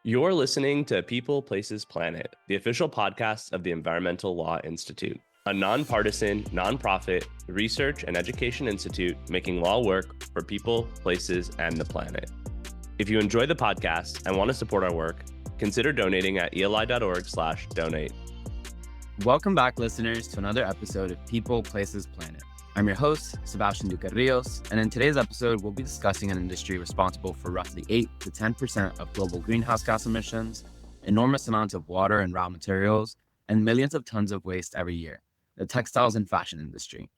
You're listening to People, Places, Planet, the official podcast of the Environmental Law Institute, a nonpartisan, nonprofit research and education institute making law work for people, places, and the planet. If you enjoy the podcast and want to support our work, consider donating at eli.org/donate. Welcome back, listeners, to another episode of People, Places, Planet. I'm your host, Sebastian Duque Rios, and in today's episode, we'll be discussing an industry responsible for roughly 8 to 10% of global greenhouse gas emissions, enormous amounts of water and raw materials, and millions of tons of waste every year, the textiles and fashion industry.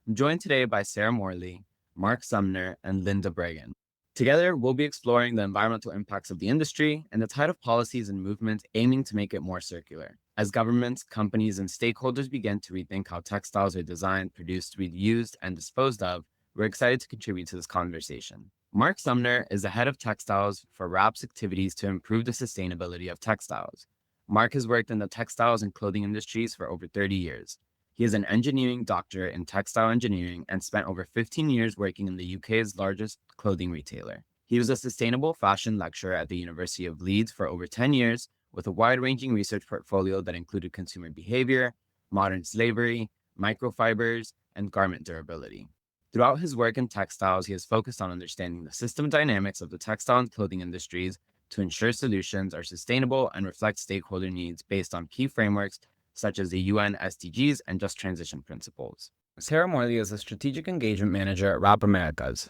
I'm joined today by Sarah Morley, Mark Sumner, and Linda Breggin. Together, we'll be exploring the environmental impacts of the industry and the type of policies and movements aiming to make it more circular. As governments, companies, and stakeholders begin to rethink how textiles are designed, produced, reused, and disposed of, we're excited to contribute to this conversation. Mark Sumner is the head of textiles for RAP's activities to improve the sustainability of textiles. Mark has worked in the textiles and clothing industries for over 30 years. He is an engineering doctorate in textile engineering and spent over 15 years working in the UK's largest clothing retailer. He was a sustainable fashion lecturer at the University of Leeds for over 10 years, with a wide-ranging research portfolio that included consumer behavior, modern slavery, microfibers, and garment durability. Throughout his work in textiles, he has focused on understanding the system dynamics of the textile and clothing industries to ensure solutions are sustainable and reflect stakeholder needs based on key frameworks such as the UN SDGs and Just Transition Principles. Sarah Morley is a Strategic Engagement Manager at RAP Americas.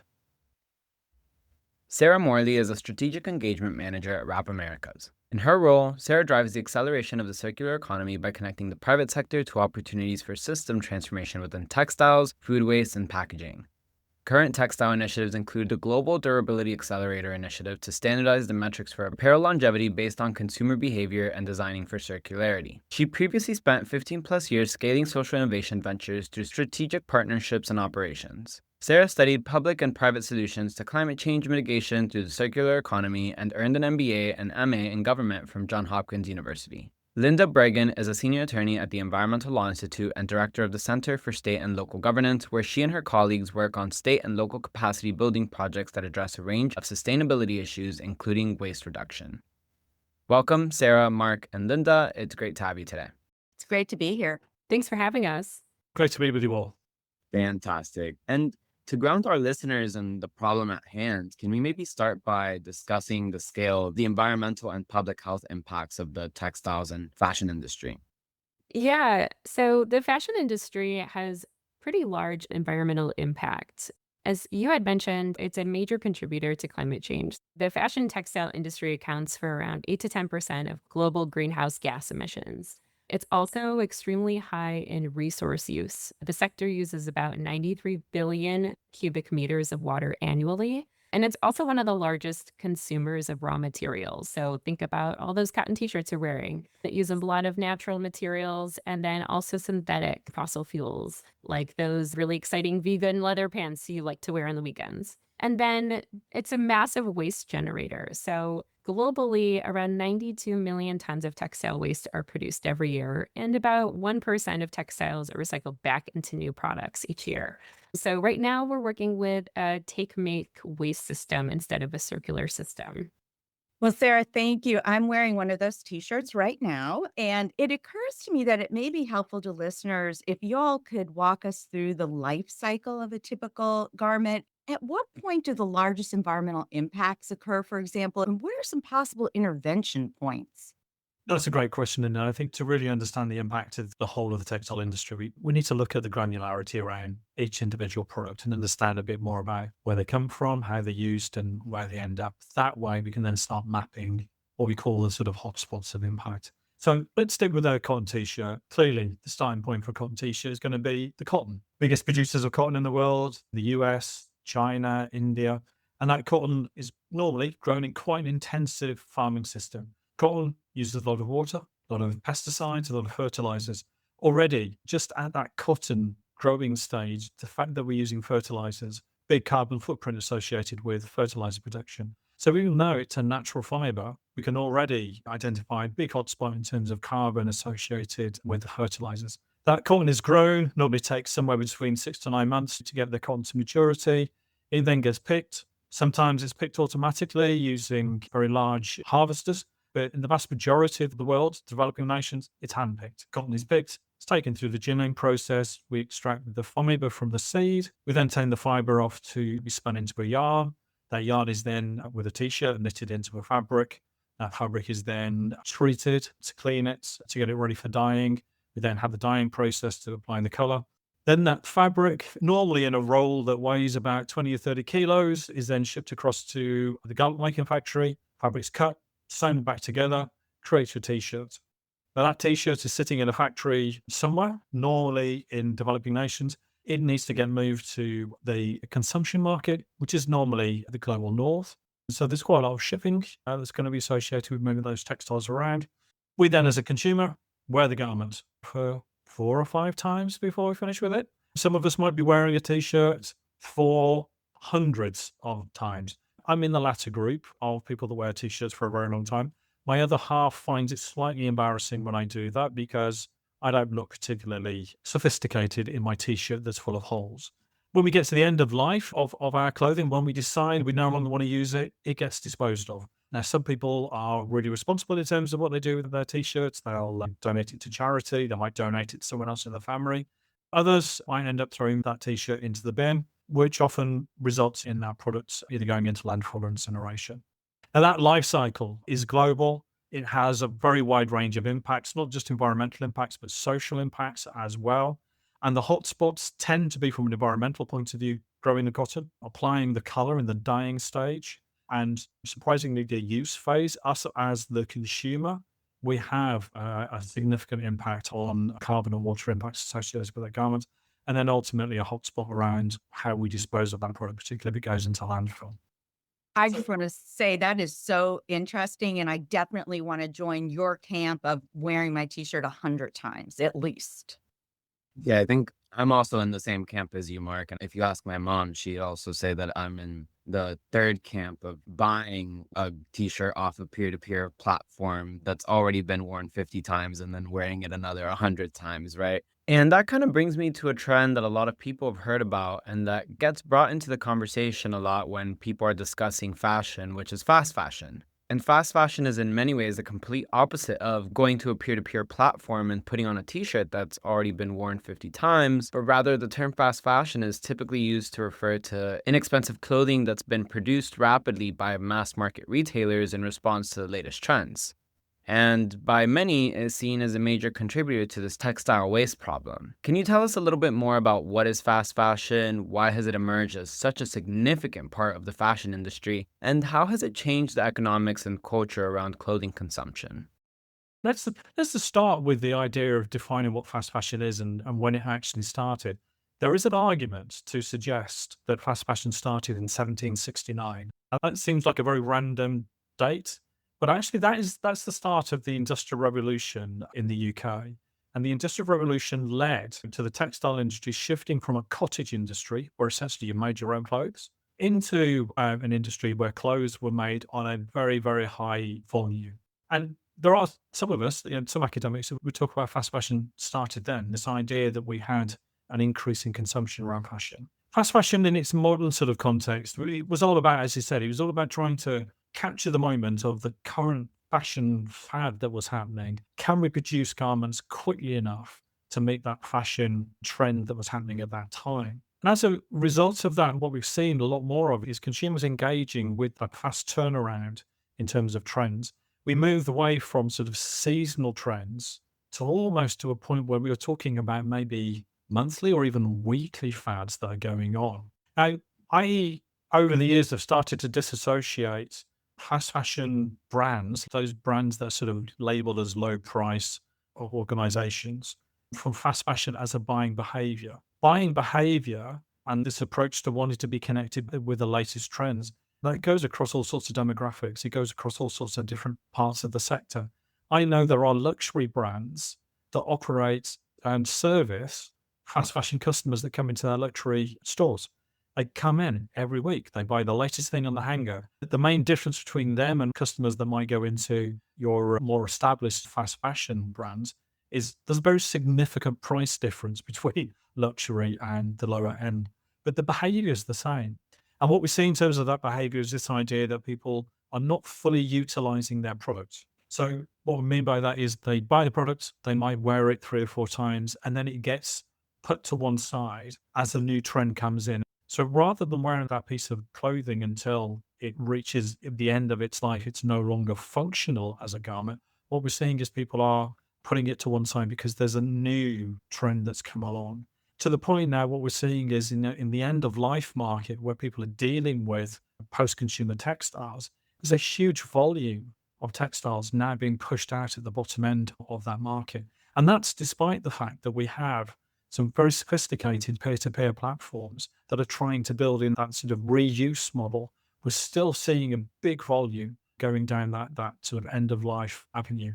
In her role, Sarah drives the acceleration of the circular economy by connecting the private sector to opportunities for system transformation within textiles, food waste, and packaging. Current textile initiatives include the Global Durability Accelerator initiative to standardize the metrics for apparel longevity based on consumer behavior and designing for circularity. She previously spent 15 plus years scaling social innovation ventures through strategic partnerships and operations. Sarah studied public and private solutions to climate change mitigation through the circular economy and earned an MBA and MA in government from Johns Hopkins University. Linda Breggin is a senior attorney at the Environmental Law Institute and director of the Center for State and Local Governance, where she and her colleagues work on state and local capacity building projects that address a range of sustainability issues, including waste reduction. Welcome, Sarah, Mark, and Linda. It's great to have you today. It's great to be here. Thanks for having us. Great to be with you all. Fantastic. And to ground our listeners in the problem at hand, can we maybe start by discussing the scale of the environmental and public health impacts of the textiles and fashion industry? Yeah, so the fashion industry has pretty large environmental impact. As you had mentioned, it's a major contributor to climate change. The fashion textile industry accounts for around 8 to 10% of global greenhouse gas emissions. It's also extremely high in resource use. The sector uses about 93 billion cubic meters of water annually, and it's also one of the largest consumers of raw materials. So think about all those cotton t-shirts you're wearing that use a lot of natural materials and then also synthetic fossil fuels, like those really exciting vegan leather pants you like to wear on the weekends. And then it's a massive waste generator. So globally, around 92 million tons of textile waste are produced every year, and about 1% of textiles are recycled back into new products each year. So right now, we're working with a take-make waste system instead of a circular system. Well, Sarah, thank you. I'm wearing one of those t-shirts right now, and it occurs to me that it may be helpful to listeners if y'all could walk us through the life cycle of a typical garment. At what point do the largest environmental impacts occur, for example, and where are some possible intervention points? That's a great question. And I think to really understand the impact of the whole of the textile industry, we need to look at the granularity around each individual product and understand a bit more about where they come from, how they're used, and where they end up. That way, we can then start mapping what we call the sort of hotspots of impact. So let's stick with a cotton t-shirt. Clearly, the starting point for a cotton t-shirt is going to be the cotton. Biggest producers of cotton in the world, the US, China, India, and that cotton is normally grown in quite an intensive farming system. Cotton uses a lot of water, a lot of pesticides, a lot of fertilizers. Already, just at that cotton growing stage, the fact that we're using fertilizers, big carbon footprint associated with fertilizer production. So even though it's a natural fiber, we can already identify a big hotspot in terms of carbon associated with the fertilizers. That cotton is grown, normally takes somewhere between 6 to 9 months to get the cotton to maturity. It then gets picked, Sometimes it's picked automatically using very large harvesters, but in the vast majority of the world, developing nations, it's hand-picked. Cotton is picked, it's taken through the ginning process, we extract the fiber from the seed, we then take the fiber off to be spun into a yarn. That yarn is then, with a t-shirt, knitted into a fabric. That fabric is then treated to clean it, to get it ready for dyeing. We then have the dyeing process to apply the color. Then that fabric, normally in a roll that weighs about 20 or 30 kilos, is then shipped across to the garment making factory. Fabric's cut, sewn back together, creates your t-shirt. Now that t-shirt is sitting in a factory somewhere, normally in developing nations. It needs to get moved to the consumption market, which is normally the global north. So there's quite a lot of shipping that's going to be associated with moving those textiles around. We then, as a consumer, wear the garment for 4 or 5 times before we finish with it. Some of us might be wearing a t-shirt for hundreds of times. I'm in the latter group of people that wear t-shirts for a very long time. My other half finds it slightly embarrassing when I do that because I don't look particularly sophisticated in my t-shirt that's full of holes. When we get to the end of life of our clothing, when we decide we no longer want to use it, it gets disposed of. Now, some people are really responsible in terms of what they do with their t-shirts. They'll donate it to charity. They might donate it to someone else in the family. Others might end up throwing that t-shirt into the bin, which often results in that product either going into landfill or incineration. Now, that life cycle is global. It has a very wide range of impacts, not just environmental impacts, but social impacts as well. And the hotspots tend to be, from an environmental point of view, growing the cotton, applying the color in the dyeing stage, and surprisingly, the use phase. Us as the consumer, we have a significant impact on carbon and water impacts associated with that garment. And then ultimately a hotspot around how we dispose of that product, particularly if it goes into landfill. I just want to say that is so interesting. And I definitely want to join your camp of wearing my t-shirt 100 times, at least. Yeah, I think I'm also in the same camp as you, Mark. And if you ask my mom, she'd also say that I'm in the third camp of buying a t-shirt off a peer-to-peer platform that's already been worn 50 times and then wearing it another 100 times, right? And that kind of brings me to a trend that a lot of people have heard about and that gets brought into the conversation a lot when people are discussing fashion, which is fast fashion. And fast fashion is in many ways the complete opposite of going to a peer-to-peer platform and putting on a t-shirt that's already been worn 50 times, but rather the term fast fashion is typically used to refer to inexpensive clothing that's been produced rapidly by mass market retailers in response to the latest trends. And by many is seen as a major contributor to this textile waste problem. Can you tell us a little bit more about what is fast fashion, why has it emerged as such a significant part of the fashion industry, and how has it changed the economics and culture around clothing consumption? Let's start with the idea of defining what fast fashion is and when it actually started. There is an argument to suggest that fast fashion started in 1769. That seems like a very random date. But actually, that's the start of the Industrial Revolution in the UK. And the Industrial Revolution led to the textile industry shifting from a cottage industry, where essentially you made your own clothes, into an industry where clothes were made on a very, very high volume. And there are some of us, some academics who would talk about fast fashion started then, this idea that we had an increase in consumption around fashion. Fast fashion in its modern sort of context, it was all about, as you said, it was all about trying to capture the moment of the current fashion fad that was happening. Can we produce garments quickly enough to meet that fashion trend that was happening at that time? And as a result of that, what we've seen a lot more of is consumers engaging with a fast turnaround in terms of trends. We moved away from sort of seasonal trends to almost to a point where we were talking about maybe monthly or even weekly fads that are going on. Now, over the years, have started to disassociate fast fashion brands, those brands that are sort of labeled as low price organizations, from fast fashion as a buying behavior. Buying behavior and this approach to wanting to be connected with the latest trends, that goes across all sorts of demographics. It goes across all sorts of different parts of the sector. I know there are luxury brands that operate and service fast fashion customers that come into their luxury stores. They come in every week. They buy the latest thing on the hanger. The main difference between them and customers that might go into your more established fast fashion brands is there's a very significant price difference between luxury and the lower end, but the behavior is the same. And what we see in terms of that behavior is this idea that people are not fully utilizing their product. So what we mean by that is they buy the product, they might wear it 3 or 4 times, and then it gets put to one side as a new trend comes in. So rather than wearing that piece of clothing until it reaches the end of its life, it's no longer functional as a garment. What we're seeing is people are putting it to one side because there's a new trend that's come along. To the point now, what we're seeing is in the end of life market where people are dealing with post-consumer textiles, there's a huge volume of textiles now being pushed out at the bottom end of that market. And that's despite the fact that we have some very sophisticated peer-to-peer platforms that are trying to build in that sort of reuse model. We're still seeing a big volume going down that sort of end of life avenue.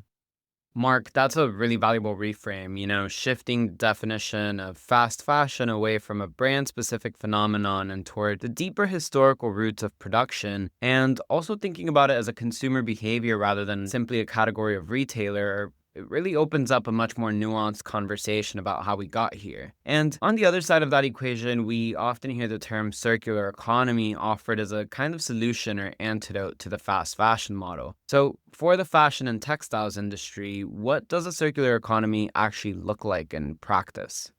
Mark, that's a really valuable reframe, shifting the definition of fast fashion away from a brand specific phenomenon and toward the deeper historical roots of production, and also thinking about it as a consumer behavior rather than simply a category of retailer. It really opens up a much more nuanced conversation about how we got here. And on the other side of that equation, we often hear the term circular economy offered as a kind of solution or antidote to the fast fashion model. So for the fashion and textiles industry, what does a circular economy actually look like in practice?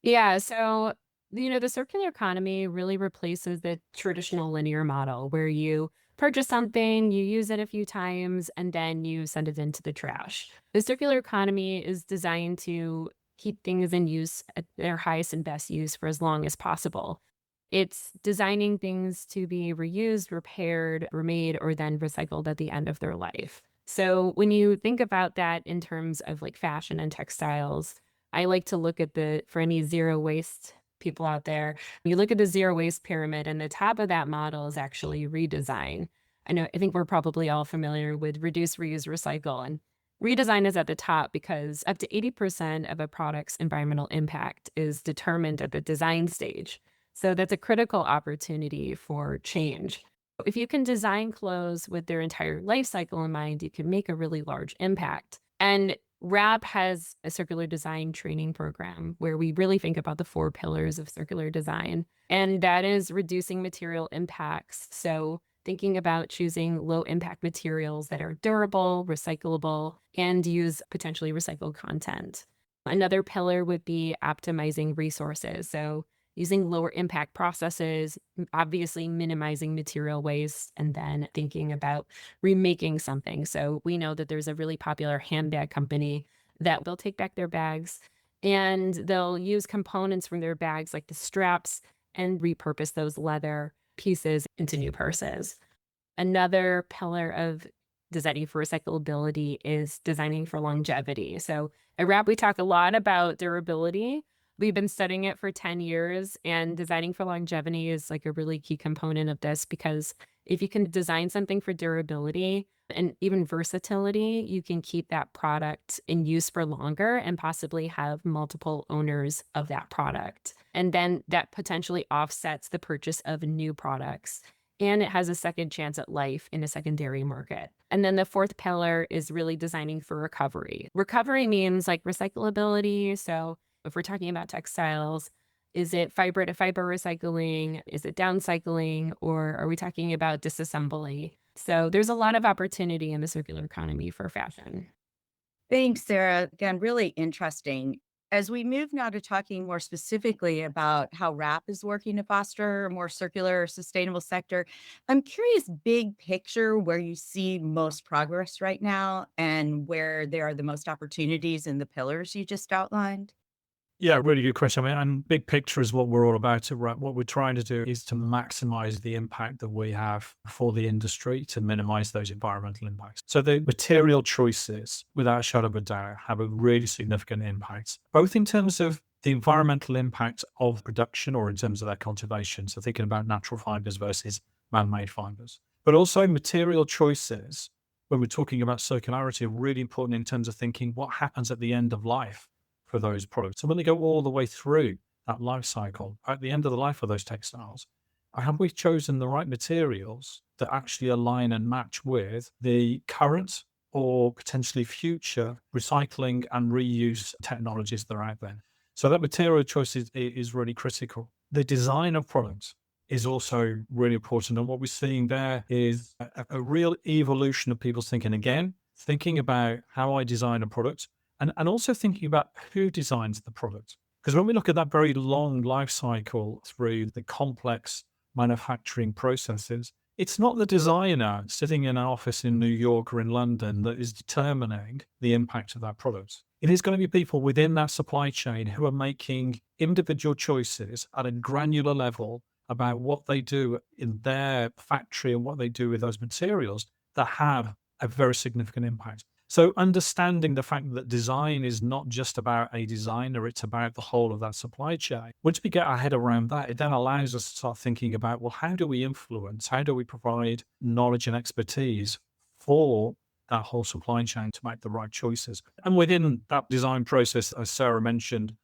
Yeah, so the circular economy really replaces the traditional linear model where you purchase something, you use it a few times, and then you send it into the trash. The circular economy is designed to keep things in use at their highest and best use for as long as possible. It's designing things to be reused, repaired, remade, or then recycled at the end of their life. So when you think about that in terms of like fashion and textiles, I like to look at for any zero waste people out there, you look at the zero waste pyramid, and the top of that model is actually redesign. I think we're probably all familiar with reduce, reuse, recycle. And redesign is at the top because up to 80% of a product's environmental impact is determined at the design stage. So that's a critical opportunity for change. If you can design clothes with their entire life cycle in mind, you can make a really large impact. And RAP has a circular design training program where we really think about the 4 pillars of circular design, and that is reducing material impacts. So thinking about choosing low impact materials that are durable, recyclable, and use potentially recycled content. Another pillar would be optimizing resources. So using lower impact processes, obviously minimizing material waste, and then thinking about remaking something. So we know that there's a really popular handbag company that they'll take back their bags and they'll use components from their bags like the straps and repurpose those leather pieces into new purses. Another pillar of designing for recyclability is designing for longevity. So at RAP, we talk a lot about durability. We've been studying it for 10 years, and designing for longevity is like a really key component of this because if you can design something for durability and even versatility, you can keep that product in use for longer and possibly have multiple owners of that product. And then that potentially offsets the purchase of new products. And it has a second chance at life in a secondary market. And then the 4th pillar is really designing for recovery. Recovery means like recyclability. So if we're talking about textiles, is it fiber to fiber recycling? Is it downcycling? Or are we talking about disassembly? So there's a lot of opportunity in the circular economy for fashion. Thanks, Sarah. Again, really interesting. As we move now to talking more specifically about how RAP is working to foster a more circular, sustainable sector, I'm curious, big picture, where you see most progress right now and where there are the most opportunities in the pillars you just outlined. Yeah, really good question. I mean, and big picture is what we're all about. Right? What we're trying to do is to maximize the impact that we have for the industry to minimize those environmental impacts. So the material choices, without a shadow of a doubt, have a really significant impact, both in terms of the environmental impact of production or in terms of their cultivation. So thinking about natural fibers versus man-made fibers, but also material choices when we're talking about circularity are really important in terms of thinking what happens at the end of life for those products. So when they go all the way through that life cycle, at the end of the life of those textiles, have we chosen the right materials that actually align and match with the current or potentially future recycling and reuse technologies that are out there? So that material choice is really critical. The design of products is also really important. And what we're seeing there is a real evolution of people's thinking. Again, thinking about how I design a product and also thinking about who designs the product. Because when we look at that very long life cycle through the complex manufacturing processes, it's not the designer sitting in an office in New York or in London that is determining the impact of that product. It is going to be people within that supply chain who are making individual choices at a granular level about what they do in their factory and what they do with those materials that have a very significant impact. So understanding the fact that design is not just about a designer, it's about the whole of that supply chain. Once we get our head around that, it then allows us to start thinking about, well, how do we influence? How do we provide knowledge and expertise for that whole supply chain to make the right choices? And within that design process, as Sarah mentioned,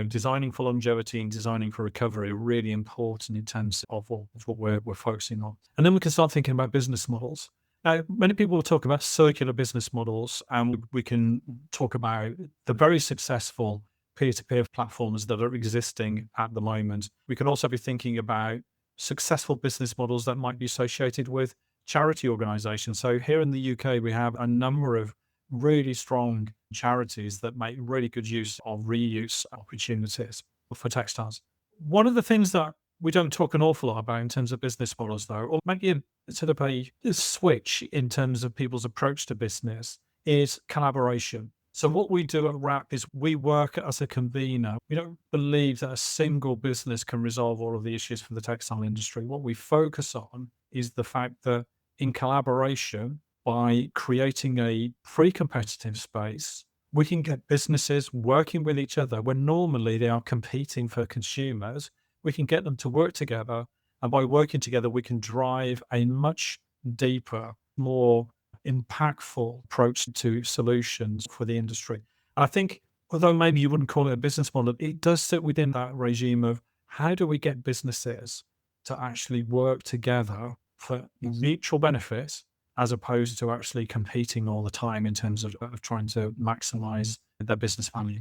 designing for longevity and designing for recovery are really important in terms of what we're focusing on. And then we can start thinking about business models. Now, many people will talk about circular business models, and we can talk about the very successful peer-to-peer platforms that are existing at the moment. We can also be thinking about successful business models that might be associated with charity organizations. So here in the UK, we have a number of really strong charities that make really good use of reuse opportunities for textiles. One of the things that we don't talk an awful lot about in terms of business models, though, or maybe a sort of a switch in terms of people's approach to business, is collaboration. So what we do at WRAP is we work as a convener. We don't believe that a single business can resolve all of the issues for the textile industry. What we focus on is the fact that in collaboration, by creating a pre-competitive space, we can get businesses working with each other when normally they are competing for consumers. We can get them to work together, and by working together, we can drive a much deeper, more impactful approach to solutions for the industry. And I think, although maybe you wouldn't call it a business model, it does sit within that regime of how do we get businesses to actually work together for mutual benefit, as opposed to actually competing all the time in terms of trying to maximize their business value.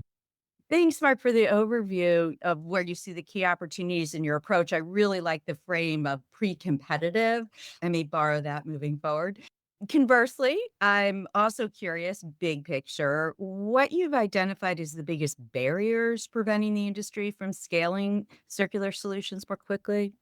Thanks, Mark, for the overview of where you see the key opportunities in your approach. I really like the frame of pre-competitive. I may borrow that moving forward. Conversely, I'm also curious, big picture, what you've identified as the biggest barriers preventing the industry from scaling circular solutions more quickly?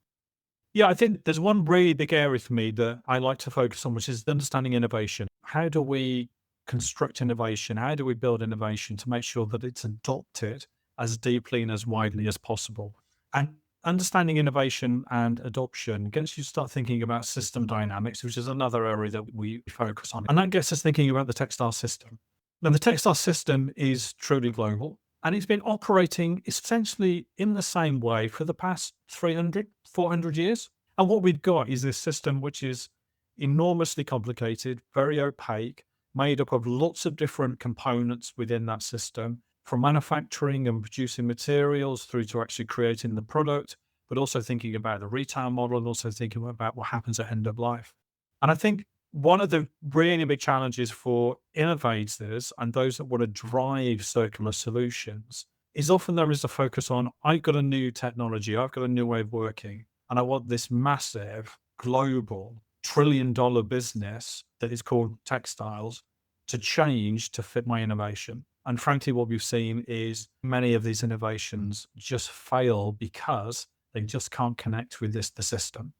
Yeah, I think there's one really big area for me that I like to focus on, which is understanding innovation. How do we construct innovation? How do we build innovation to make sure that it's adopted as deeply and as widely as possible? And understanding innovation and adoption gets you to start thinking about system dynamics, which is another area that we focus on. And that gets us thinking about the textile system. Now, the textile system is truly global, and it's been operating essentially in the same way for the past 300, 400 years. And what we've got is this system which is enormously complicated, very opaque, made up of lots of different components within that system, from manufacturing and producing materials through to actually creating the product, but also thinking about the retail model and also thinking about what happens at end of life. And I think one of the really big challenges for innovators and those that want to drive circular solutions is often there is a focus on, I've got a new technology, I've got a new way of working, and I want this massive global trillion-dollar business that is called textiles to change to fit my innovation. And frankly, what we've seen is many of these innovations just fail because they just can't connect with the system.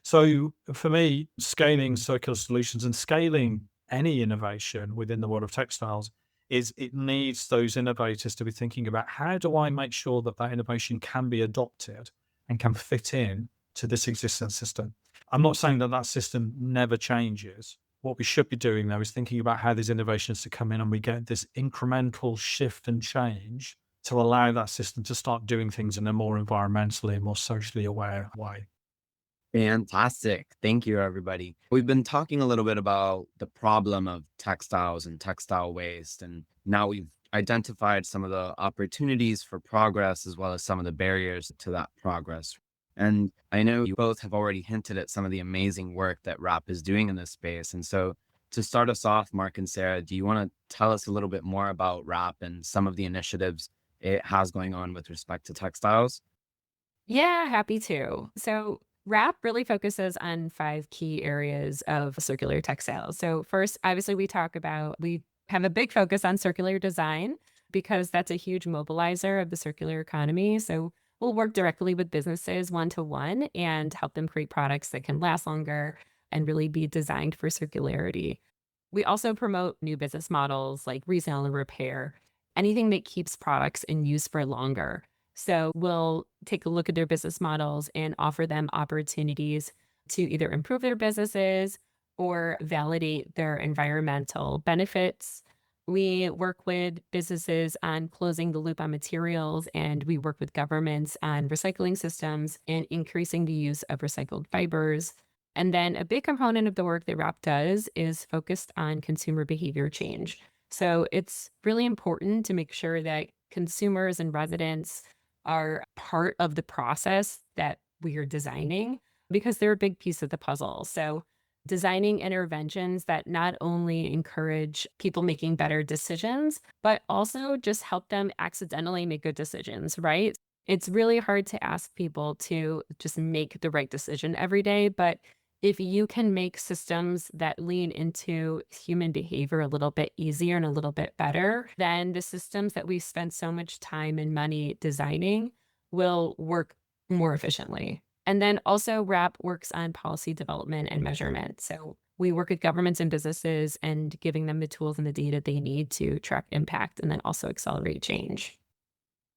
So for me, scaling circular solutions and scaling any innovation within the world of textiles is it needs those innovators to be thinking about how do I make sure that that innovation can be adopted and can fit in to this existing system. I'm not saying that that system never changes. What we should be doing, though, is thinking about how these innovations to come in and we get this incremental shift and change to allow that system to start doing things in a more environmentally and more socially aware way. Fantastic. Thank you, everybody. We've been talking a little bit about the problem of textiles and textile waste, and now we've identified some of the opportunities for progress as well as some of the barriers to that progress. And I know you both have already hinted at some of the amazing work that WRAP is doing in this space. And so to start us off, Mark and Sarah, do you want to tell us a little bit more about WRAP and some of the initiatives it has going on with respect to textiles? Yeah, happy to. So WRAP really focuses on 5 key areas of circular textiles. So first, obviously, we have a big focus on circular design because that's a huge mobilizer of the circular economy. So we'll work directly with businesses one-to-one and help them create products that can last longer and really be designed for circularity. We also promote new business models like resale and repair, anything that keeps products in use for longer. So we'll take a look at their business models and offer them opportunities to either improve their businesses or validate their environmental benefits. We work with businesses on closing the loop on materials, and we work with governments on recycling systems and increasing the use of recycled fibers. And then a big component of the work that WRAP does is focused on consumer behavior change. So it's really important to make sure that consumers and residents are part of the process that we are designing because they're a big piece of the puzzle. So designing interventions that not only encourage people making better decisions, but also just help them accidentally make good decisions, right? It's really hard to ask people to just make the right decision every day, but if you can make systems that lean into human behavior a little bit easier and a little bit better, then the systems that we spend so much time and money designing will work more efficiently. And then also WRAP works on policy development and measurement. So we work with governments and businesses and giving them the tools and the data they need to track impact and then also accelerate change.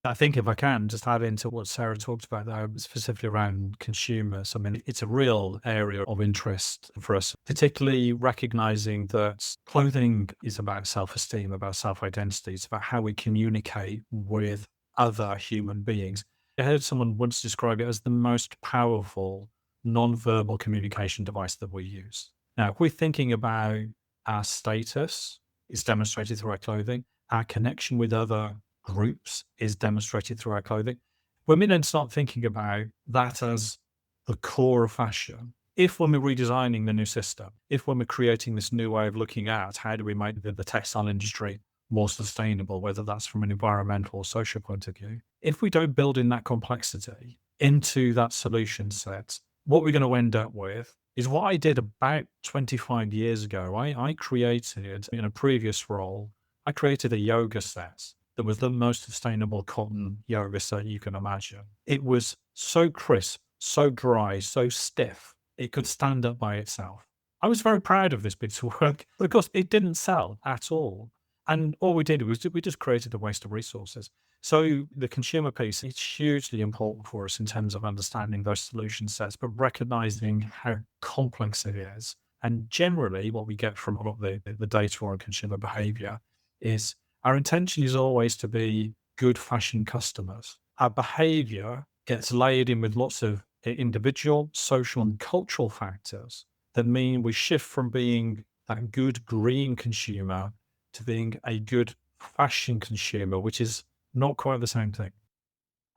I think if I can just add into what Sarah talked about there, specifically around consumers, I mean, it's a real area of interest for us, particularly recognizing that clothing is about self-esteem, about self-identity. It's about how we communicate with other human beings. I heard someone once describe it as the most powerful non-verbal communication device that we use. Now, if we're thinking about our status, it's demonstrated through our clothing, our connection with other groups is demonstrated through our clothing. When we then start thinking about that as the core of fashion, if when we're redesigning the new system, if when we're creating this new way of looking at how do we make the textile industry more sustainable, whether that's from an environmental or social point of view, if we don't build in that complexity into that solution set, what we're going to end up with is what I did about 25 years ago. I created, in a previous role, I created a yoga set that was the most sustainable cotton yoga set you can imagine. It was so crisp, so dry, so stiff, it could stand up by itself. I was very proud of this bit of work because it didn't sell at all. And all we did was we just created a waste of resources. So the consumer piece, it's hugely important for us in terms of understanding those solution sets, but recognizing how complex it is. And generally what we get from a lot of the data on consumer behavior is our intention is always to be good fashion customers. Our behavior gets layered in with lots of individual, social, and cultural factors that mean we shift from being that good green consumer to being a good fashion consumer, which is not quite the same thing.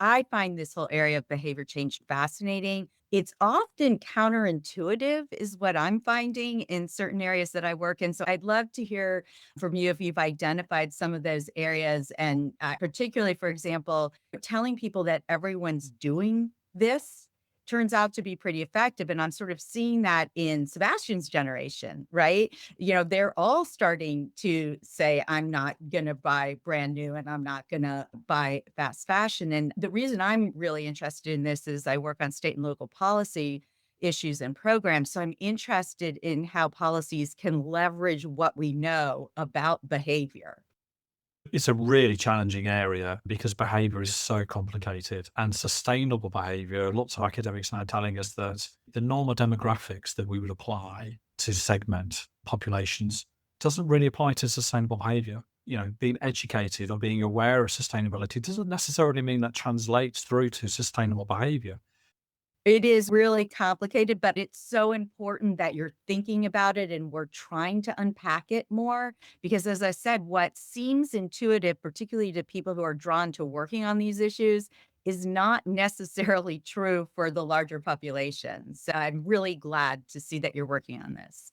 I find this whole area of behavior change fascinating. It's often counterintuitive, is what I'm finding in certain areas that I work in. So I'd love to hear from you if you've identified some of those areas. And particularly, for example, telling people that everyone's doing this turns out to be pretty effective. And I'm sort of seeing that in Sebastian's generation, right? They're all starting to say, I'm not going to buy brand new and I'm not going to buy fast fashion. And the reason I'm really interested in this is I work on state and local policy issues and programs. So I'm interested in how policies can leverage what we know about behavior. It's a really challenging area because behavior is so complicated, and sustainable behavior. Lots of academics now telling us that the normal demographics that we would apply to segment populations doesn't really apply to sustainable behavior. Being educated or being aware of sustainability doesn't necessarily mean that translates through to sustainable behavior. It is really complicated, but it's so important that you're thinking about it and we're trying to unpack it more. Because as I said, what seems intuitive, particularly to people who are drawn to working on these issues, is not necessarily true for the larger population. So I'm really glad to see that you're working on this.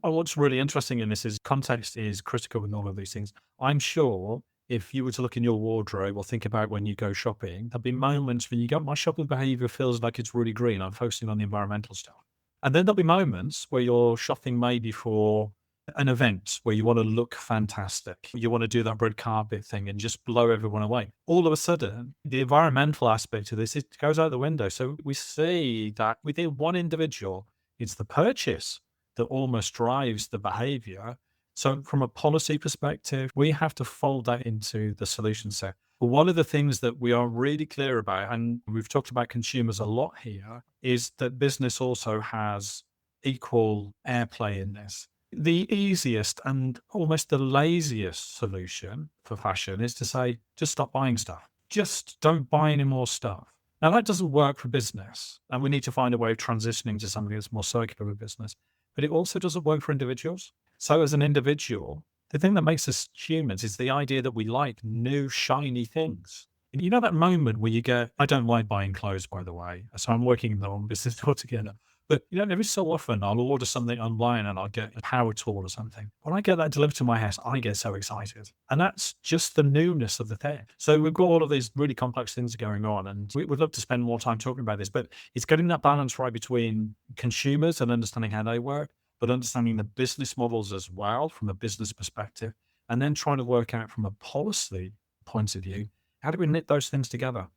What's really interesting in this is context is critical in all of these things. I'm sure if you were to look in your wardrobe or think about when you go shopping, there'll be moments when you go, my shopping behavior feels like it's really green. I'm focusing on the environmental stuff. And then there'll be moments where you're shopping maybe for an event where you want to look fantastic. You want to do that red carpet thing and just blow everyone away. All of a sudden, the environmental aspect of this, it goes out the window. So we see that within one individual, it's the purchase that almost drives the behavior. So from a policy perspective, we have to fold that into the solution set. But one of the things that we are really clear about, and we've talked about consumers a lot here, is that business also has equal airplay in this. The easiest and almost the laziest solution for fashion is to say, just stop buying stuff. Just don't buy any more stuff. Now, that doesn't work for business, and we need to find a way of transitioning to something that's more circular with business. But it also doesn't work for individuals. So as an individual, the thing that makes us humans is the idea that we like new, shiny things. You know that moment where you go, I don't like buying clothes, by the way. So I'm working on business altogether. But every so often I'll order something online and I'll get a power tool or something. When I get that delivered to my house, I get so excited. And that's just the newness of the thing. So we've got all of these really complex things going on, and we'd love to spend more time talking about this, but it's getting that balance right between consumers and understanding how they work, but understanding the business models as well from a business perspective, and then trying to work out from a policy point of view, how do we knit those things together?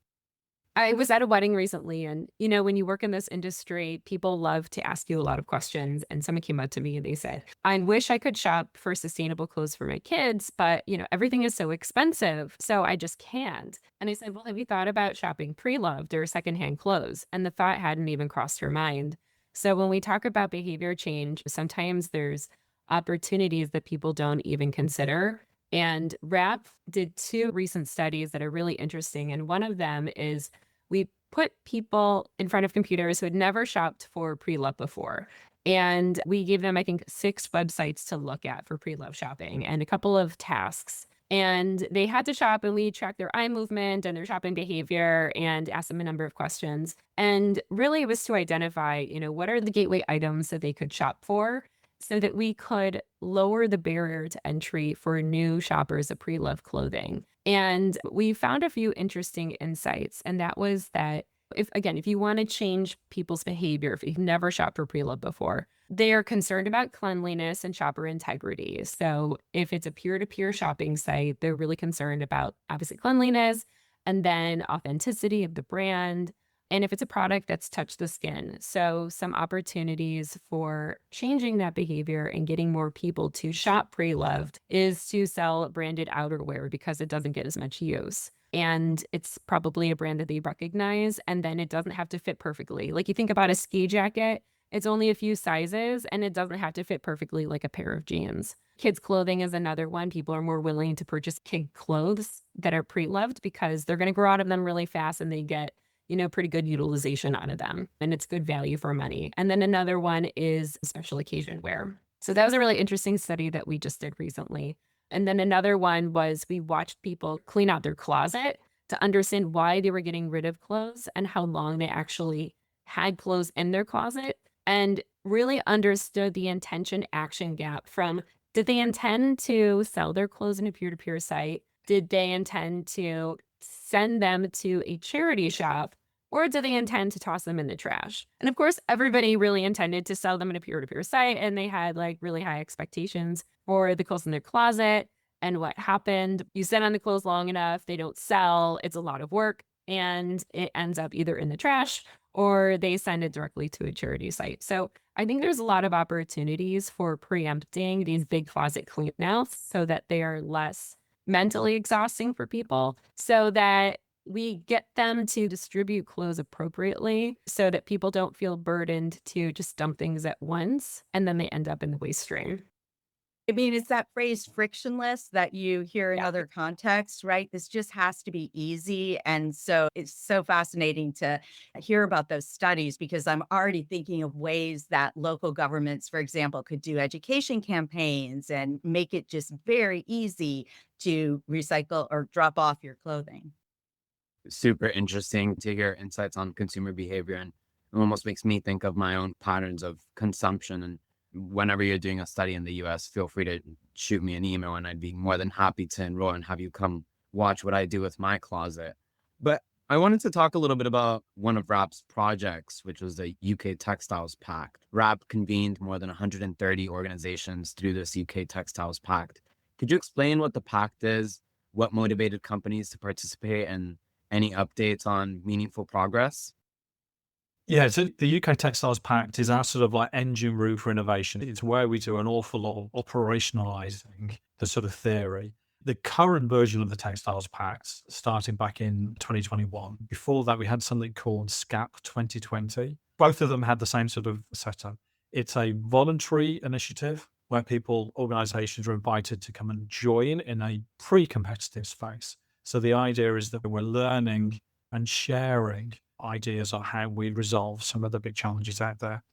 I was at a wedding recently, and when you work in this industry, people love to ask you a lot of questions. And someone came up to me and they said, I wish I could shop for sustainable clothes for my kids, but everything is so expensive, so I just can't. And I said, well, have you thought about shopping pre-loved or secondhand clothes? And the thought hadn't even crossed her mind. So when we talk about behavior change, sometimes there's opportunities that people don't even consider. And RAP did 2 recent studies that are really interesting. And one of them is we put people in front of computers who had never shopped for pre-love before. And we gave them, I think, 6 websites to look at for pre-love shopping and a couple of tasks. And they had to shop, and we tracked their eye movement and their shopping behavior and asked them a number of questions. And really it was to identify, what are the gateway items that they could shop for, so that we could lower the barrier to entry for new shoppers of pre-loved clothing. And we found a few interesting insights. And that was that if you want to change people's behavior, if you've never shopped for pre-loved before, they are concerned about cleanliness and shopper integrity. So if it's a peer-to-peer shopping site, they're really concerned about obviously cleanliness and then authenticity of the brand. And if it's a product that's touched the skin. So some opportunities for changing that behavior and getting more people to shop pre-loved is to sell branded outerwear because it doesn't get as much use. And it's probably a brand that they recognize, and then it doesn't have to fit perfectly. Like you think about a ski jacket, it's only a few sizes and it doesn't have to fit perfectly like a pair of jeans. Kids clothing is another one. People are more willing to purchase kid clothes that are pre-loved because they're going to grow out of them really fast and they get pretty good utilization out of them. And it's good value for money. And then another one is special occasion wear. So that was a really interesting study that we just did recently. And then another one was we watched people clean out their closet to understand why they were getting rid of clothes and how long they actually had clothes in their closet, and really understood the intention action gap from, did they intend to sell their clothes in a peer-to-peer site? Did they intend to send them to a charity shop? Or do they intend to toss them in the trash? And of course, everybody really intended to sell them in a peer-to-peer site, and they had really high expectations for the clothes in their closet. And what happened, you sit on the clothes long enough, they don't sell, it's a lot of work, and it ends up either in the trash or they send it directly to a charity site. So I think there's a lot of opportunities for preempting these big closet cleanouts so that they are less mentally exhausting for people, so that we get them to distribute clothes appropriately so that people don't feel burdened to just dump things at once and then they end up in the waste stream. I mean, it's that phrase frictionless that you hear in Yeah. other contexts, right? This just has to be easy. And so it's so fascinating to hear about those studies, because I'm already thinking of ways that local governments, for example, could do education campaigns and make it just very easy to recycle or drop off your clothing. Super interesting to hear insights on consumer behavior, and it almost makes me think of my own patterns of consumption. And Whenever you're doing a study in the US, feel free to shoot me an email and I'd be more than happy to enroll and have you come watch what I do with my closet. But I wanted to talk a little bit about one of RAP's projects, which was the UK Textiles Pact. RAP convened more than 130 organizations through this UK Textiles Pact. Could you explain what the Pact is, what motivated companies to participate, and any updates on meaningful progress? Yeah, so the UK Textiles Pact is our sort of like engine room for innovation. It's where we do an awful lot of operationalizing the sort of theory. The current version of the Textiles Pact, starting back in 2021, before that we had something called SCAP 2020. Both of them had the same sort of setup. It's a voluntary initiative where organizations are invited to come and join in a pre-competitive space. So the idea is that we're learning and sharing ideas on how we resolve some of the big challenges out there.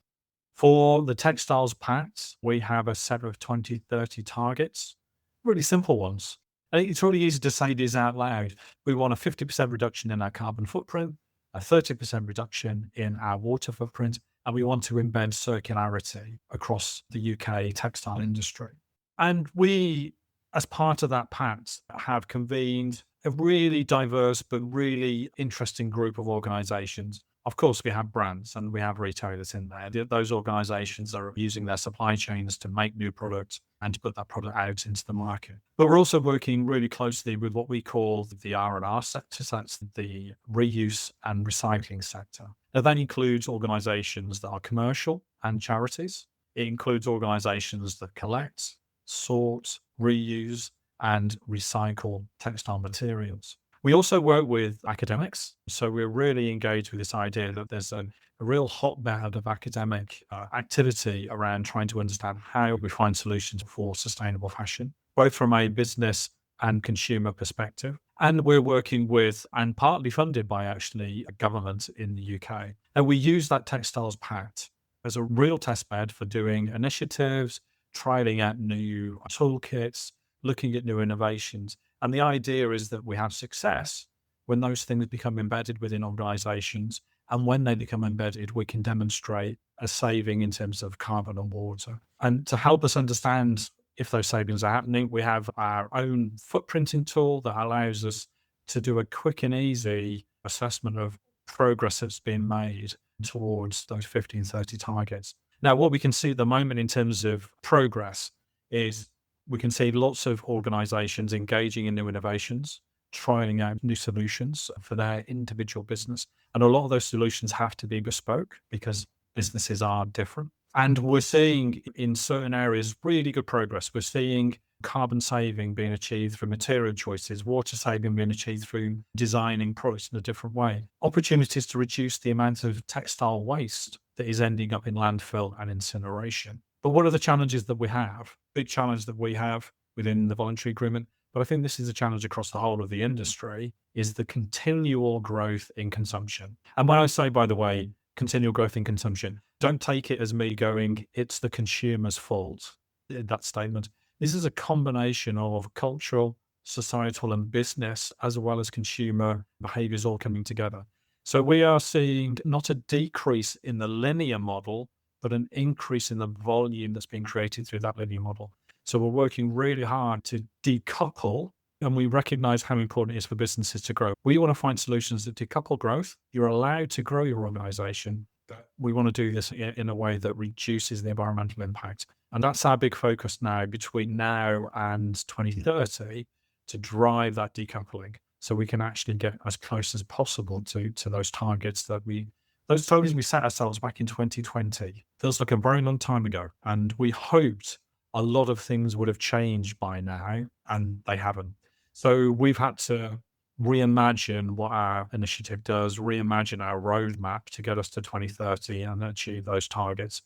For the Textiles Pact, we have a set of 2030 targets, really simple ones. I think it's really easy to say these out loud. We want a 50% reduction in our carbon footprint, a 30% reduction in our water footprint, and we want to embed circularity across the UK textile industry. And we, as part of that pact, have convened a really diverse but really interesting group of organizations. Of course, we have brands and we have retailers in there. Those organizations are using their supply chains to make new products and to put that product out into the market. But we're also working really closely with what we call the R&R sector. So that's the reuse and recycling sector. Now, that includes organizations that are commercial and charities. It includes organizations that collect, sort, reuse, and recycle textile materials. We also work with academics. So we're really engaged with this idea that there's a real hotbed of academic activity around trying to understand how we find solutions for sustainable fashion, both from a business and consumer perspective. And we're working with, and partly funded by actually a government in the UK. And we use that Textiles Pact as a real test bed for doing initiatives, trialing out new toolkits, looking at new innovations. And the idea is that we have success when those things become embedded within organizations. And when they become embedded, we can demonstrate a saving in terms of carbon and water. And to help us understand if those savings are happening, we have our own footprinting tool that allows us to do a quick and easy assessment of progress that's been made towards those 1530 targets. Now, what we can see at the moment in terms of progress is we can see lots of organizations engaging in new innovations, trying out new solutions for their individual business. And a lot of those solutions have to be bespoke because businesses are different. And we're seeing in certain areas really good progress. We're seeing carbon saving being achieved through material choices, water saving being achieved through designing products in a different way, opportunities to reduce the amount of textile waste that is ending up in landfill and incineration. But what are the challenges that we have? Big challenge that we have within the voluntary agreement, but I think this is a challenge across the whole of the industry, is the continual growth in consumption. And when I say, by the way, continual growth in consumption, don't take it as me going, it's the consumer's fault, that statement. This is a combination of cultural, societal, and business, as well as consumer behaviors all coming together. So we are seeing not a decrease in the linear model, but an increase in the volume that's being created through that linear model. So we're working really hard to decouple, and we recognize how important it is for businesses to grow. We want to find solutions that decouple growth. You're allowed to grow your organization, but we want to do this in a way that reduces the environmental impact. And that's our big focus now between now and 2030 to drive that decoupling so we can actually get as close as possible to those targets we set ourselves back in 2020. Feels like a very long time ago. And we hoped a lot of things would have changed by now, and they haven't. So we've had to reimagine what our initiative does, reimagine our roadmap to get us to 2030 and achieve those targets.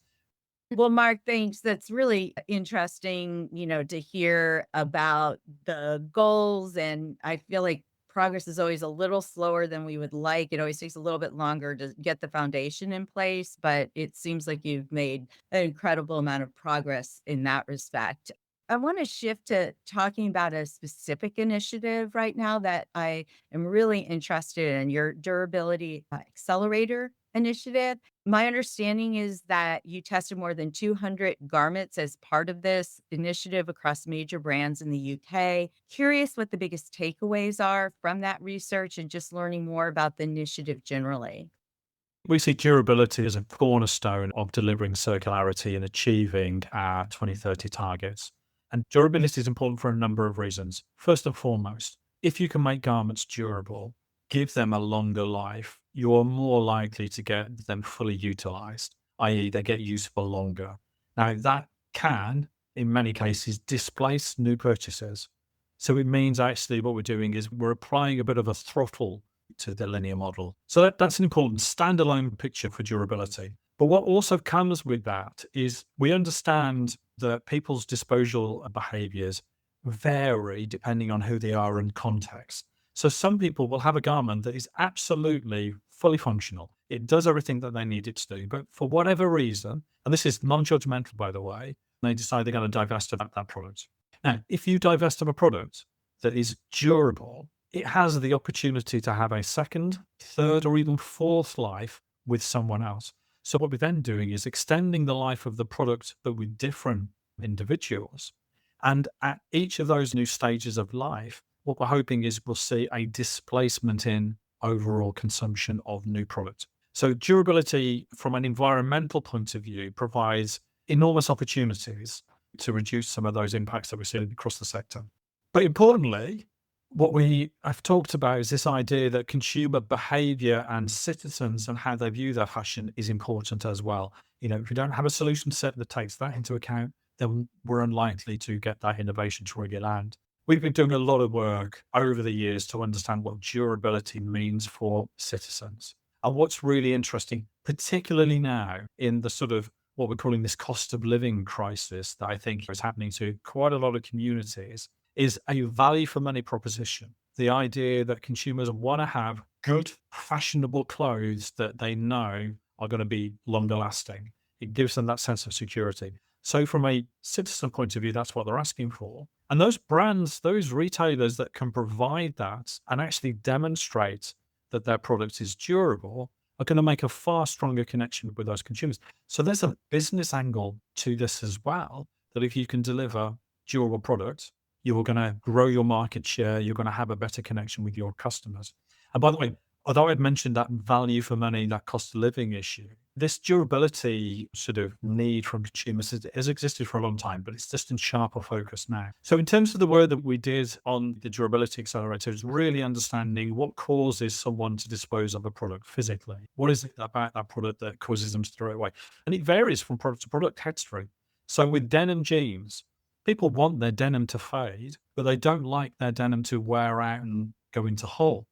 Well, Mark, thanks. That's really interesting, to hear about the goals. And I feel like progress is always a little slower than we would like. It always takes a little bit longer to get the foundation in place, but it seems like you've made an incredible amount of progress in that respect. I want to shift to talking about a specific initiative right now that I am really interested in, your durability accelerator initiative. My understanding is that you tested more than 200 garments as part of this initiative across major brands in the UK. Curious what the biggest takeaways are from that research and just learning more about the initiative generally. We see durability as a cornerstone of delivering circularity and achieving our 2030 targets. And durability is important for a number of reasons. First and foremost, if you can make garments durable, give them a longer life, you're more likely to get them fully utilized, i.e., they get used for longer. Now, that can, in many cases, displace new purchases. So it means actually what we're doing is we're applying a bit of a throttle to the linear model. So that's an important standalone picture for durability. But what also comes with that is we understand that people's disposal behaviors vary depending on who they are and context. So some people will have a garment that is absolutely fully functional. It does everything that they need it to do. But for whatever reason, and this is non-judgmental, by the way, they decide they're going to divest of that product. Now, if you divest of a product that is durable, it has the opportunity to have a second, third, or even fourth life with someone else. So what we're then doing is extending the life of the product, but with different individuals. And at each of those new stages of life, what we're hoping is we'll see a displacement in overall consumption of new products. So durability from an environmental point of view provides enormous opportunities to reduce some of those impacts that we're seeing across the sector. But importantly, what we have talked about is this idea that consumer behavior and citizens and how they view their fashion is important as well. If we don't have a solution set that takes that into account, then we're unlikely to get that innovation to really land. We've been doing a lot of work over the years to understand what durability means for citizens. And what's really interesting, particularly now in the sort of what we're calling this cost of living crisis that I think is happening to quite a lot of communities, is a value for money proposition. The idea that consumers want to have good, fashionable clothes that they know are going to be longer lasting. It gives them that sense of security. So from a citizen point of view, that's what they're asking for. And those brands, those retailers that can provide that and actually demonstrate that their product is durable are going to make a far stronger connection with those consumers. So there's a business angle to this as well, that if you can deliver durable products, you're going to grow your market share. You're going to have a better connection with your customers. And by the way, although I'd mentioned that value for money, that cost of living issue, this durability sort of need from consumers has existed for a long time, but it's just in sharper focus now. So in terms of the work that we did on the durability accelerator, is really understanding what causes someone to dispose of a product physically. What is it about that product that causes them to throw it away? And it varies from product to product texture. So with denim jeans, people want their denim to fade, but they don't like their denim to wear out and go into holes.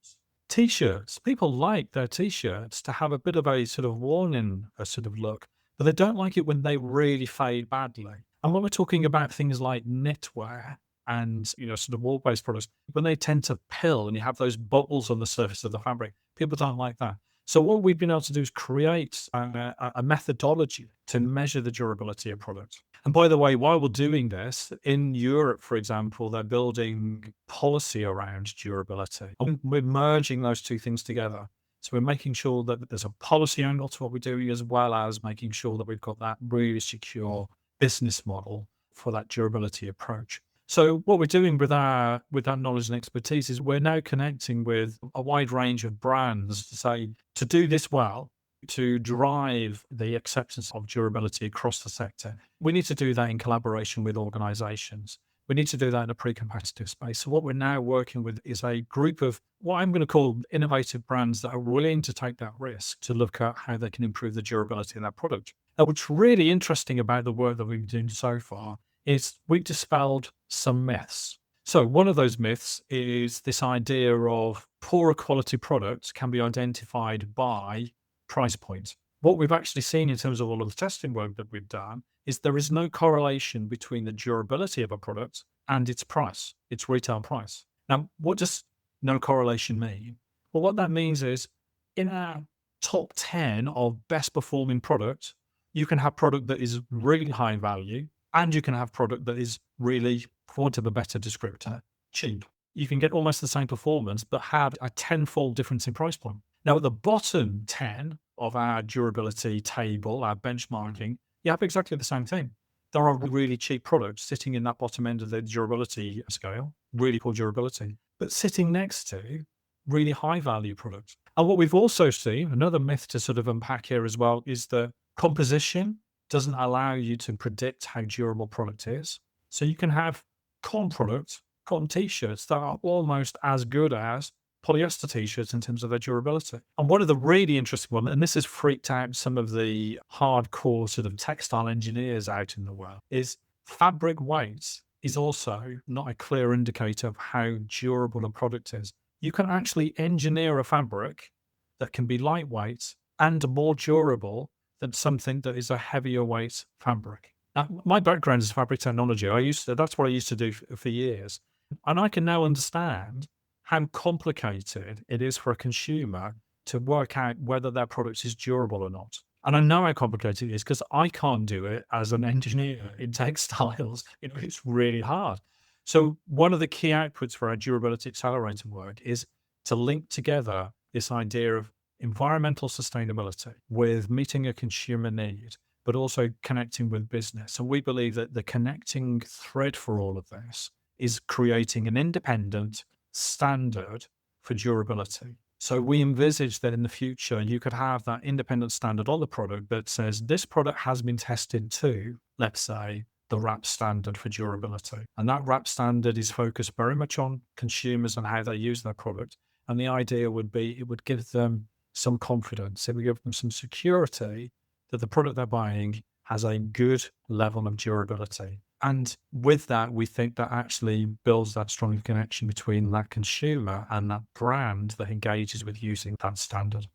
T-shirts, people like their T-shirts to have a bit of a sort of worn-in sort of look, but they don't like it when they really fade badly. And when we're talking about things like knitwear and sort of wool-based products, when they tend to pill and you have those bubbles on the surface of the fabric, people don't like that. So what we've been able to do is create a methodology to measure the durability of products. And by the way, while we're doing this, in Europe, for example, they're building policy around durability. And we're merging those two things together. So we're making sure that there's a policy angle to what we're doing, as well as making sure that we've got that really secure business model for that durability approach. So what we're doing with our knowledge and expertise is we're now connecting with a wide range of brands to say, to do this well, to drive the acceptance of durability across the sector, we need to do that in collaboration with organizations. We need to do that in a pre-competitive space. So what we're now working with is a group of what I'm going to call innovative brands that are willing to take that risk to look at how they can improve the durability of that product. Now, what's really interesting about the work that we've been doing so far is we've dispelled some myths. So one of those myths is this idea of poorer quality products can be identified by price point. What we've actually seen in terms of all of the testing work that we've done is there is no correlation between the durability of a product and its price, its retail price. Now, what does no correlation mean? Well, what that means is in our top 10 of best performing products, you can have product that is really high value, and you can have product that is really, for want of a better descriptor, cheap. You can get almost the same performance, but have a tenfold difference in price point. Now, at the bottom 10 of our durability table, our benchmarking, you have exactly the same thing. There are really cheap products sitting in that bottom end of the durability scale, really poor durability, but sitting next to really high value products. And what we've also seen, another myth to sort of unpack here as well, is the composition doesn't allow you to predict how durable product is. So you can have cotton products, cotton t-shirts that are almost as good as polyester t-shirts in terms of their durability. And one of the really interesting ones, and this has freaked out some of the hardcore sort of textile engineers out in the world, is fabric weight is also not a clear indicator of how durable a product is. You can actually engineer a fabric that can be lightweight and more durable than something that is a heavier weight fabric. Now, my background is fabric technology. That's what I used to do for years. And I can now understand how complicated it is for a consumer to work out whether their product is durable or not. And I know how complicated it is because I can't do it as an engineer in textiles. It's really hard. So one of the key outputs for our durability accelerator work is to link together this idea of environmental sustainability with meeting a consumer need, but also connecting with business. And we believe that the connecting thread for all of this is creating an independent standard for durability. So we envisage that in the future, you could have that independent standard on the product that says this product has been tested to, let's say, the RAP standard for durability. And that RAP standard is focused very much on consumers and how they use their product. And the idea would be it would give them some confidence. It would give them some security that the product they're buying has a good level of durability. And with that, we think that actually builds that strong connection between that consumer and that brand that engages with using that standard.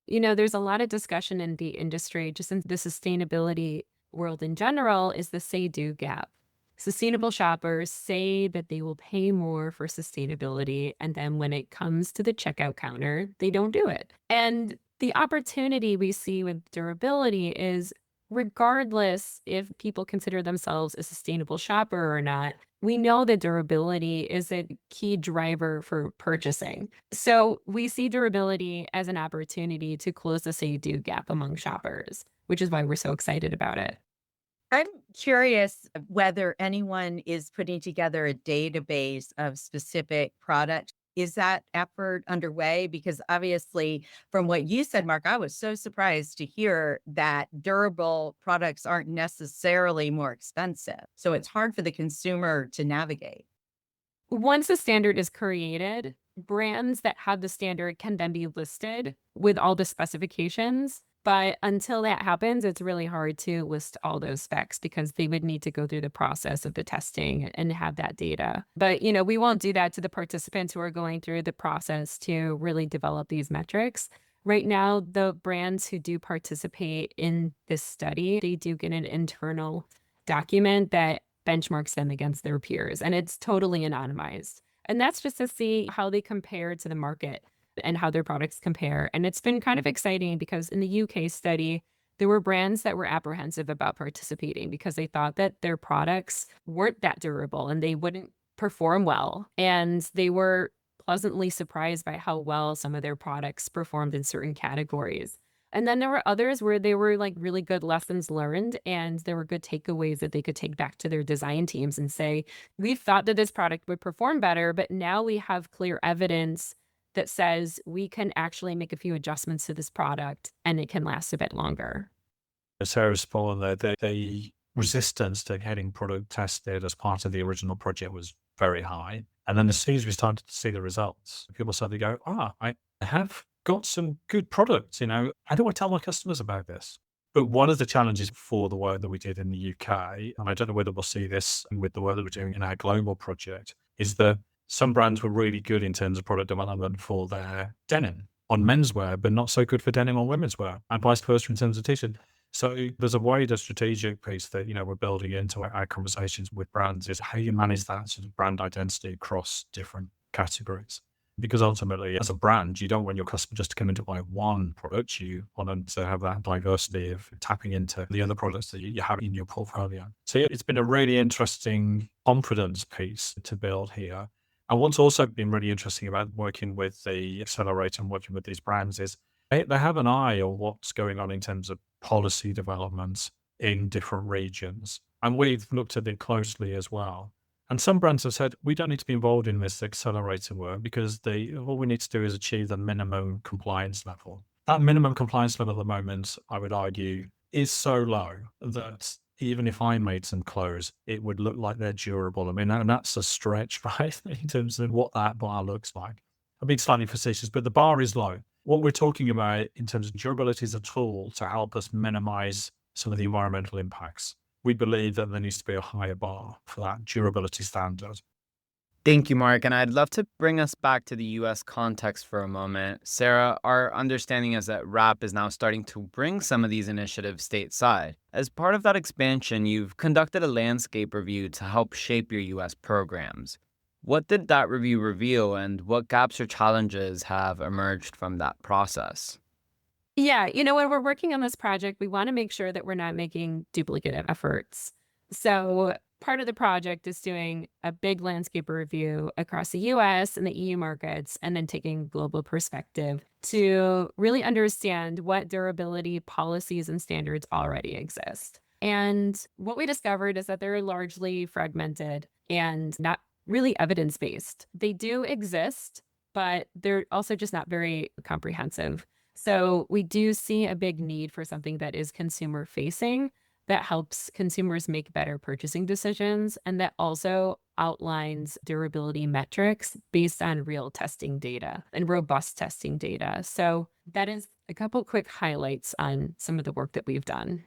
There's a lot of discussion in the industry, just in the sustainability world in general, is the say-do gap. Sustainable shoppers say that they will pay more for sustainability, and then when it comes to the checkout counter, they don't do it. And the opportunity we see with durability is, regardless if people consider themselves a sustainable shopper or not, we know that durability is a key driver for purchasing. So we see durability as an opportunity to close the say-do gap among shoppers, which is why we're so excited about it. I'm curious whether anyone is putting together a database of specific products. Is that effort underway? Because obviously, from what you said, Mark, I was so surprised to hear that durable products aren't necessarily more expensive. So it's hard for the consumer to navigate. Once a standard is created, brands that have the standard can then be listed with all the specifications. But until that happens, it's really hard to list all those specs because they would need to go through the process of the testing and have that data. But, we won't do that to the participants who are going through the process to really develop these metrics. Right now, the brands who do participate in this study, they do get an internal document that benchmarks them against their peers, and it's totally anonymized. And that's just to see how they compare to the market and how their products compare. And it's been kind of exciting because in the UK study, there were brands that were apprehensive about participating because they thought that their products weren't that durable and they wouldn't perform well. And they were pleasantly surprised by how well some of their products performed in certain categories. And then there were others where they were like really good lessons learned, and there were good takeaways that they could take back to their design teams and say, we thought that this product would perform better, but now we have clear evidence that says we can actually make a few adjustments to this product and it can last a bit longer. Sarah's spawn, the resistance to getting product tested as part of the original project was very high. And then as soon as we started to see the results, people started to go, I have got some good products, how do I tell my customers about this? But one of the challenges for the work that we did in the UK, and I don't know whether we'll see this with the work that we're doing in our global project, is that some brands were really good in terms of product development for their denim on menswear, but not so good for denim on women's wear, and vice versa in terms of t-shirt. So there's a wider strategic piece that, we're building into our conversations with brands is how you manage that sort of brand identity across different categories. Because ultimately, as a brand, you don't want your customer just to come in to buy one product. You want them to have that diversity of tapping into the other products that you have in your portfolio. So yeah, it's been a really interesting confidence piece to build here. And what's also been really interesting about working with the Accelerator and working with these brands is they have an eye on what's going on in terms of policy developments in different regions. And we've looked at it closely as well. And some brands have said, we don't need to be involved in this accelerator work because all we need to do is achieve the minimum compliance level. That minimum compliance level at the moment, I would argue, is so low that even if I made some clothes, it would look like they're durable. I mean, and that's a stretch, right? In terms of what that bar looks like. I'm being slightly facetious, but the bar is low. What we're talking about in terms of durability is a tool to help us minimize some of the environmental impacts. We believe that there needs to be a higher bar for that durability standard. Thank you, Mark. And I'd love to bring us back to the US context for a moment. Sarah, our understanding is that RAP is now starting to bring some of these initiatives stateside. As part of that expansion, you've conducted a landscape review to help shape your US programs. What did that review reveal, and what gaps or challenges have emerged from that process? Yeah, when we're working on this project, we want to make sure that we're not making duplicative efforts. So part of the project is doing a big landscape review across the US and the EU markets, and then taking global perspective to really understand what durability policies and standards already exist. And what we discovered is that they're largely fragmented and not really evidence-based. They do exist, but they're also just not very comprehensive. So we do see a big need for something that is consumer facing, that helps consumers make better purchasing decisions, and that also outlines durability metrics based on real testing data and robust testing data. So that is a couple quick highlights on some of the work that we've done.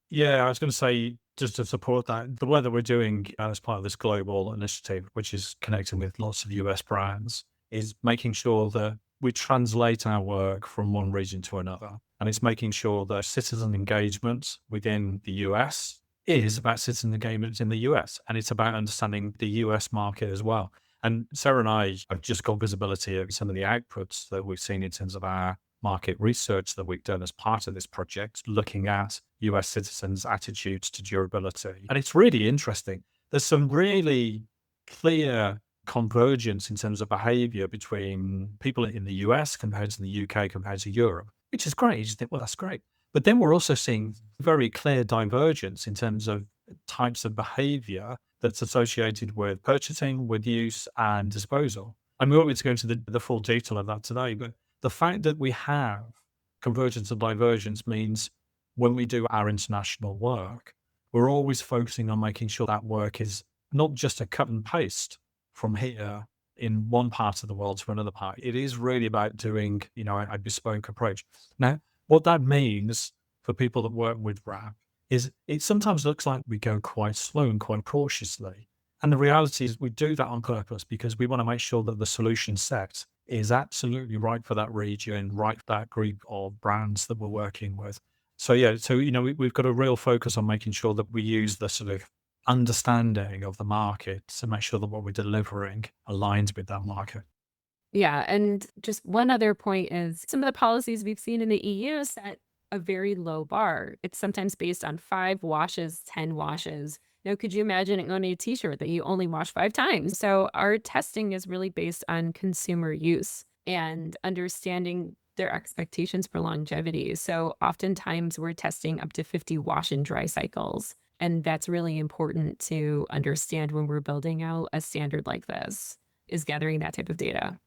Yeah, I was going to say, just to support that, the work that we're doing as part of this global initiative, which is connecting with lots of US brands, is making sure that we translate our work from one region to another. And it's making sure that citizen engagement within the US is about citizen engagement in the US. And it's about understanding the US market as well. And Sarah and I have just got visibility of some of the outputs that we've seen in terms of our market research that we've done as part of this project, looking at US citizens' attitudes to durability. And it's really interesting. There's some really clear convergence in terms of behavior between people in the US compared to the UK compared to Europe, which is great. You just think, well, that's great. But then we're also seeing very clear divergence in terms of types of behavior that's associated with purchasing, with use, and disposal. And we won't need to go into the full detail of that today, but the fact that we have convergence and divergence means when we do our international work, we're always focusing on making sure that work is not just a cut and paste from here in one part of the world to another part. It is really about doing, a bespoke approach. Now, what that means for people that work with RAP is it sometimes looks like we go quite slow and quite cautiously. And the reality is we do that on purpose because we want to make sure that the solution set is absolutely right for that region, right for that group of brands that we're working with. So, we've got a real focus on making sure that we use the sort of understanding of the market to make sure that what we're delivering aligns with that market. Yeah, and just one other point is some of the policies we've seen in the EU set a very low bar. It's sometimes based on 5 washes, 10 washes. Now, could you imagine owning a t-shirt that you only wash 5 times? So our testing is really based on consumer use and understanding their expectations for longevity. So oftentimes we're testing up to 50 wash and dry cycles. And that's really important to understand when we're building out a standard like this, is gathering that type of data.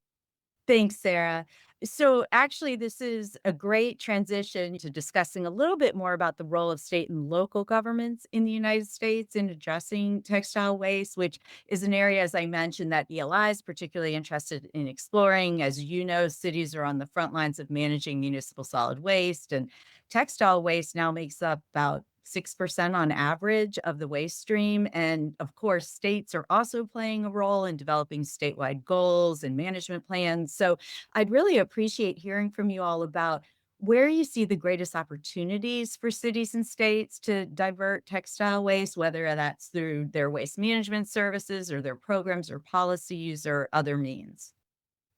Thanks, Sarah. So, actually, this is a great transition to discussing a little bit more about the role of state and local governments in the United States in addressing textile waste, which is an area, as I mentioned, that ELI is particularly interested in exploring. As you know, cities are on the front lines of managing municipal solid waste, and textile waste now makes up about 6% on average of the waste stream. And of course, states are also playing a role in developing statewide goals and management plans. So I'd really appreciate hearing from you all about where you see the greatest opportunities for cities and states to divert textile waste, whether that's through their waste management services or their programs or policies or other means.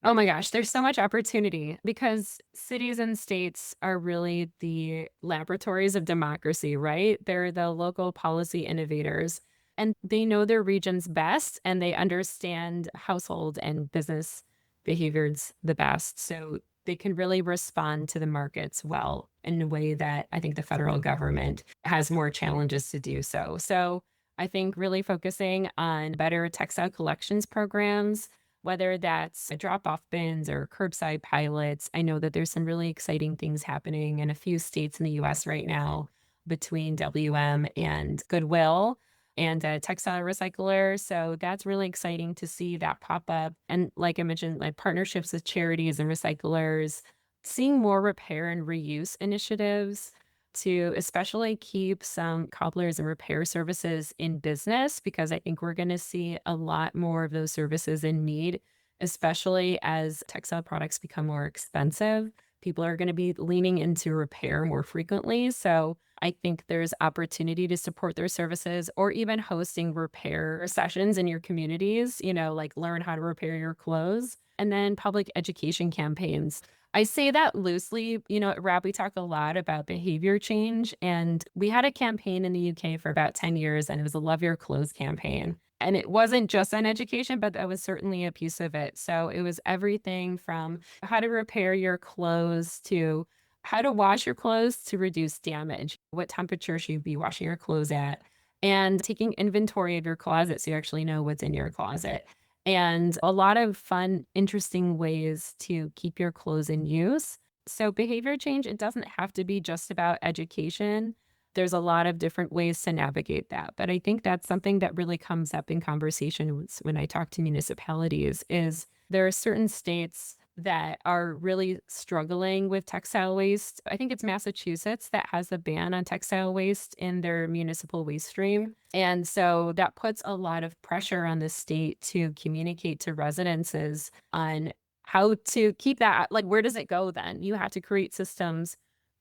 Oh my gosh, there's so much opportunity because cities and states are really the laboratories of democracy, right? They're the local policy innovators. and they know their regions best and they understand household and business behaviors the best. So they can really respond to the markets well in a way that I think the federal government has more challenges to do so. So I think really focusing on better textile collections programs, whether that's drop-off bins or curbside pilots. I know that there's some really exciting things happening in a few states in the US right now between WM and Goodwill and a textile recycler. So that's really exciting to see that pop up. And like I mentioned, like partnerships with charities and recyclers, seeing more repair and reuse initiatives to especially keep some cobblers and repair services in business, because I think we're going to see a lot more of those services in need, especially as textile products become more expensive. People are going to be leaning into repair more frequently. So I think there's opportunity to support their services or even hosting repair sessions in your communities, like learn how to repair your clothes. And then public education campaigns. I say that loosely. At RAP, we talk a lot about behavior change. And we had a campaign in the UK for about 10 years, and it was a Love Your Clothes campaign. And it wasn't just on education, but that was certainly a piece of it. So it was everything from how to repair your clothes to how to wash your clothes to reduce damage, what temperature should you be washing your clothes at, and taking inventory of your closet so you actually know what's in your closet. And a lot of fun, interesting ways to keep your clothes in use. So behavior change, it doesn't have to be just about education. There's a lot of different ways to navigate that. But I think that's something that really comes up in conversations when I talk to municipalities is there are certain states that are really struggling with textile waste. I think it's Massachusetts that has a ban on textile waste in their municipal waste stream. And so that puts a lot of pressure on the state to communicate to residences on how to keep that. Like, where does it go then? You have to create systems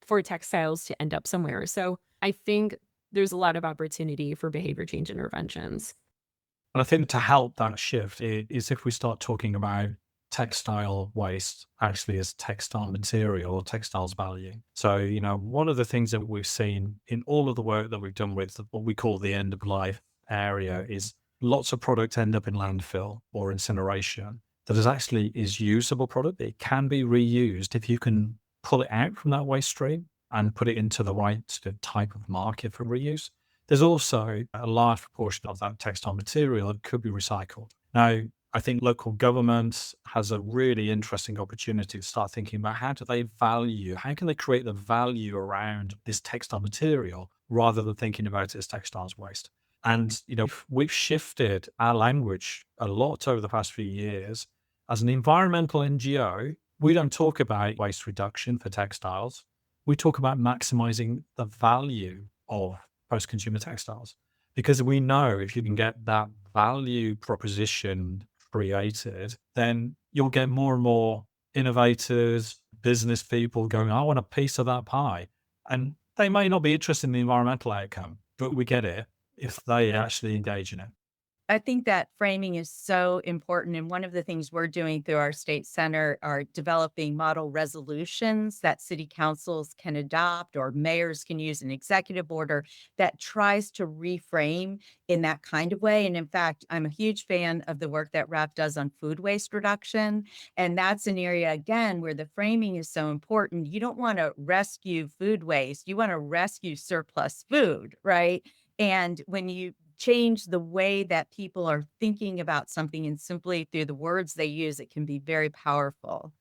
for textiles to end up somewhere. So I think there's a lot of opportunity for behavior change interventions. And I think to help that shift is if we start talking about textile waste actually as textile material or textiles value. So, one of the things that we've seen in all of the work that we've done with what we call the end of life area is lots of product end up in landfill or incineration that is usable product. It can be reused if you can pull it out from that waste stream and put it into the right sort of type of market for reuse. There's also a large proportion of that textile material that could be recycled. Now, I think local government has a really interesting opportunity to start thinking about how can they create the value around this textile material rather than thinking about it as textiles waste. And, we've shifted our language a lot over the past few years. As an environmental NGO, we don't talk about waste reduction for textiles. We talk about maximizing the value of post-consumer textiles, because we know if you can get that value proposition created, then you'll get more and more innovators, business people going, I want a piece of that pie. And they may not be interested in the environmental outcome, but we get it if they actually engage in it. I think that framing is so important. And one of the things we're doing through our state center are developing model resolutions that city councils can adopt or mayors can use an executive order that tries to reframe in that kind of way. And in fact, I'm a huge fan of the work that RAP does on food waste reduction. And that's an area, again, where the framing is so important. You don't want to rescue food waste. You want to rescue surplus food, right? And when you change the way that people are thinking about something and simply through the words they use, it can be very powerful.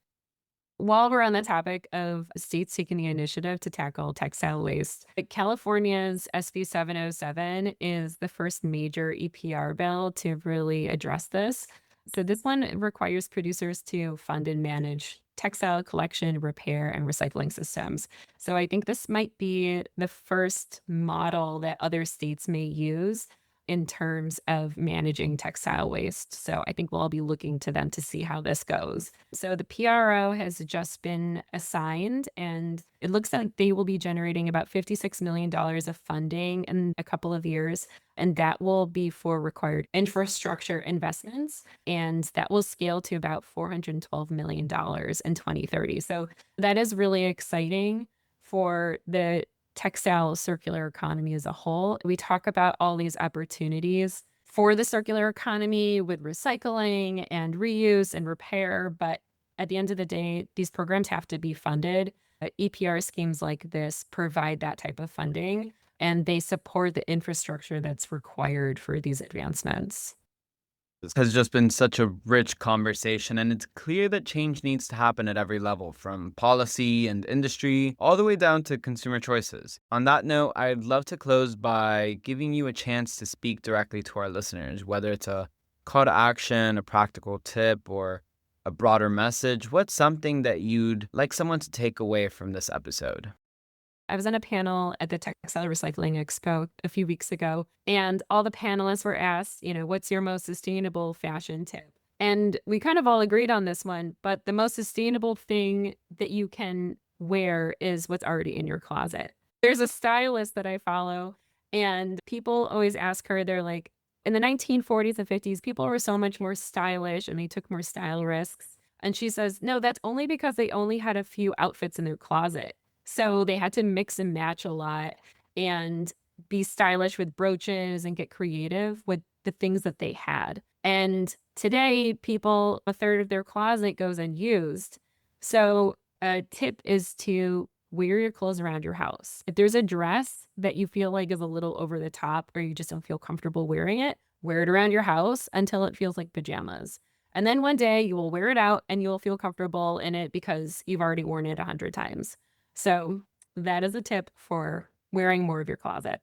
While we're on the topic of states taking the initiative to tackle textile waste, California's SB 707 is the first major EPR bill to really address this. So this one requires producers to fund and manage textile collection, repair, and recycling systems. So I think this might be the first model that other states may use in terms of managing textile waste. So I think we'll all be looking to them to see how this goes. So the PRO has just been assigned, and it looks like they will be generating about $56 million of funding in a couple of years. And that will be for required infrastructure investments. And that will scale to about $412 million in 2030. So that is really exciting for the textile circular economy as a whole. We talk about all these opportunities for the circular economy with recycling and reuse and repair. But at the end of the day, these programs have to be funded. EPR schemes like this provide that type of funding, and they support the infrastructure that's required for these advancements. This has just been such a rich conversation, and it's clear that change needs to happen at every level, from policy and industry all the way down to consumer choices. On that note, I'd love to close by giving you a chance to speak directly to our listeners, whether it's a call to action, a practical tip, or a broader message. What's something that you'd like someone to take away from this episode? I was on a panel at the Textile Recycling Expo a few weeks ago, and all the panelists were asked, what's your most sustainable fashion tip? And we kind of all agreed on this one, but the most sustainable thing that you can wear is what's already in your closet. There's a stylist that I follow, and people always ask her, they're like, in the 1940s and 50s, people were so much more stylish and they took more style risks. And she says, no, that's only because they only had a few outfits in their closet. So they had to mix and match a lot and be stylish with brooches and get creative with the things that they had. And today, people, a third of their closet goes unused. So a tip is to wear your clothes around your house. If there's a dress that you feel like is a little over the top or you just don't feel comfortable wearing it, wear it around your house until it feels like pajamas. And then one day you will wear it out and you'll feel comfortable in it because you've already worn it 100 times. So that is a tip for wearing more of your closet.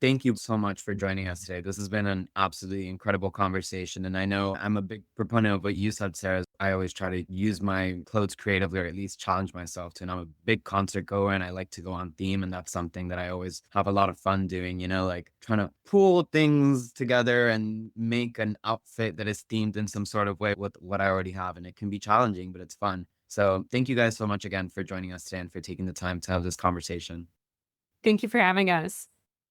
Thank you so much for joining us today. This has been an absolutely incredible conversation. And I know I'm a big proponent of what you said, Sarah. I always try to use my clothes creatively, or at least challenge myself to. And I'm a big concert goer and I like to go on theme. And that's something that I always have a lot of fun doing, like trying to pull things together and make an outfit that is themed in some sort of way with what I already have. And it can be challenging, but it's fun. So thank you guys so much again for joining us today and for taking the time to have this conversation. Thank you for having us.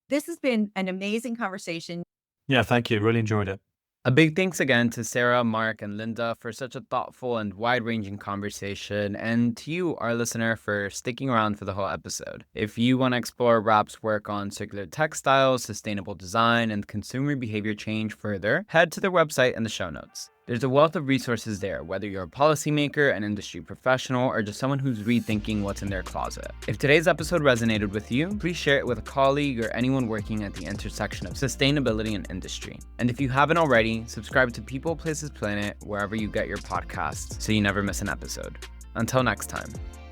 This has been an amazing conversation. Yeah, thank you. Really enjoyed it. A big thanks again to Sarah, Mark, and Linda for such a thoughtful and wide-ranging conversation, and to you, our listener, for sticking around for the whole episode. If you want to explore RAP's work on circular textiles, sustainable design, and consumer behavior change further, head to their website in the show notes. There's a wealth of resources there, whether you're a policymaker, an industry professional, or just someone who's rethinking what's in their closet. If today's episode resonated with you, please share it with a colleague or anyone working at the intersection of sustainability and industry. And if you haven't already, subscribe to People, Places, Planet wherever you get your podcasts so you never miss an episode. Until next time.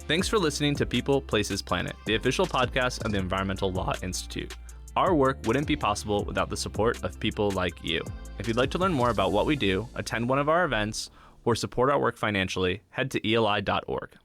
Thanks for listening to People, Places, Planet, the official podcast of the Environmental Law Institute. Our work wouldn't be possible without the support of people like you. If you'd like to learn more about what we do, attend one of our events, or support our work financially, head to eli.org.